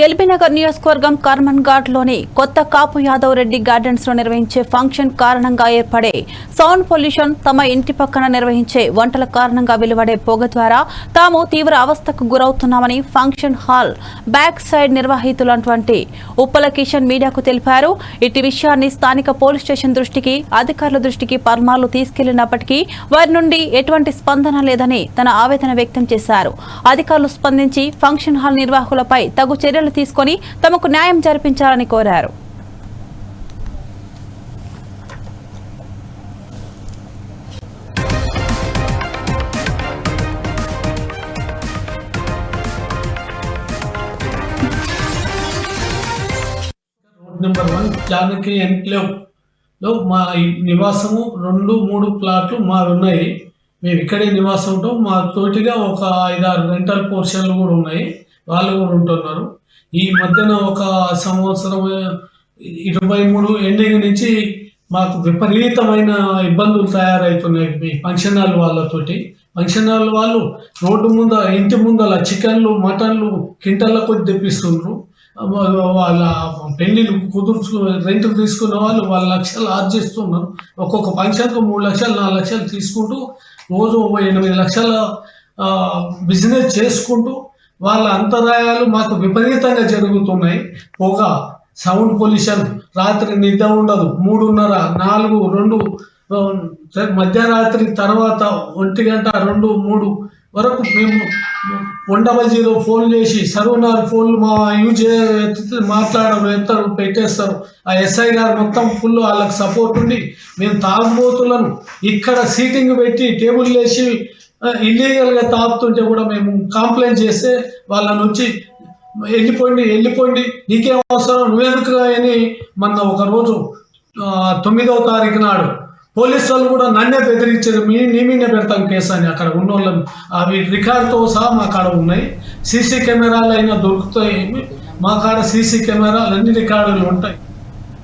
ఎల్బీనగర్ నియోజకవర్గం కర్మన్ ఘాట్ లోని కొత్త కాపు యాదవ్ రెడ్డి గార్డెన్స్ లో నిర్వహించే ఫంక్షన్ కారణంగా ఏర్పడే సౌండ్ పొల్యూషన్, తమ ఇంటి పక్కన నిర్వహించే వంటల కారణంగా వెలువడే పొగ ద్వారా తాము తీవ్ర అవస్థకు గురవుతున్నామని ఫంక్షన్ హాల్ బ్యాక్ సైడ్ నిర్వాహితులైనటువంటి ఉప్పల కిషన్ మీడియాకు తెలిపారు. ఇటు విషయాన్ని స్థానిక పోలీస్ స్టేషన్ దృష్టికి, అధికారుల దృష్టికి పర్మాలు తీసుకెళ్లినప్పటికీ వారి నుండి ఎటువంటి స్పందన లేదని తన ఆవేదన వ్యక్తం చేశారు. అధికారులు స్పందించి ఫంక్షన్ హాల్ నిర్వాహకులపై తగు చర్యలు తీసుకొని తమకు న్యాయం జరిపించాలని కోరారు. నెంబర్ 1 జానకి ఎన్క్లేవ్ లో మా నివాసము 2-3 ప్లాట్లు మావి ఉన్నాయి. మేము ఇక్కడే నివాసం ఉంటాం. మా తోటిగా ఒక 5-6 రెంటల్ పోర్షన్లు కూడా ఉన్నాయి. వాళ్ళు కూడా ఉంటున్నారు. ఈ మధ్యన ఒక సంవత్సరం 23 ఎండింగ్ నుంచి మాకు విపరీతమైన ఇబ్బందులు తయారవుతున్నాయి ఈ ఫంక్షన్ హాల్ వాళ్ళతోటి. ఫంక్షన్ హాల్ వాళ్ళు రోడ్డు ముందు, ఇంటి ముందల చికెన్లు, మటన్లు కింటల్ల కొద్ది తెప్పిస్తుండ్రు. వాళ్ళ పెళ్లిళ్ళు కుదుర్చు రెంట్ తీసుకున్న వాళ్ళు లక్షలు ఆర్జిస్తున్నారు. ఒక్కొక్క ఫంక్షన్కు 3 లక్షలు 4 లక్షలు తీసుకుంటూ రోజు 8 లక్షల బిజినెస్ చేసుకుంటూ వాళ్ళ అంతరాయాలు మాకు విపరీతంగా జరుగుతున్నాయి. పొగ, సౌండ్ పొల్యూషన్, రాత్రి నిద్ర ఉండదు. 3:30, 4, 2 మధ్యరాత్రి తర్వాత 1 గంట 2, 3 వరకు మేము 100 ఫోన్ చేసి సర్వనార్ ఫోన్లు మా యూజ్ మాట్లాడరు, ఎత్తారు, పెట్టేస్తారు. ఆ ఎస్ఐ గారు మొత్తం ఫుల్ వాళ్ళకి సపోర్ట్ ఉండి మేము తాగుబోతులను ఇక్కడ సీటింగ్ పెట్టి టేబుల్ వేసి ఇల్లీగల్గా తాపుతుంటే కూడా మేము కంప్లైంట్ చేస్తే వాళ్ళ నుంచి వెళ్ళిపోండి నీకేం అవసరం, నువ్వెందుకు అని మొన్న ఒకరోజు 9వ తారీఖు నాడు పోలీసు వాళ్ళు కూడా నన్నే బెదిరించారు. నీ మీదే పెడతాం కేసు అని. అక్కడ ఉన్న వాళ్ళని అవి రికార్డుతో సహా మా కాడ ఉన్నాయి. సీసీ కెమెరాలు అయినా దొరుకుతాయి. మా కాడ సీసీ కెమెరాలు అన్ని రికార్డులు ఉంటాయి.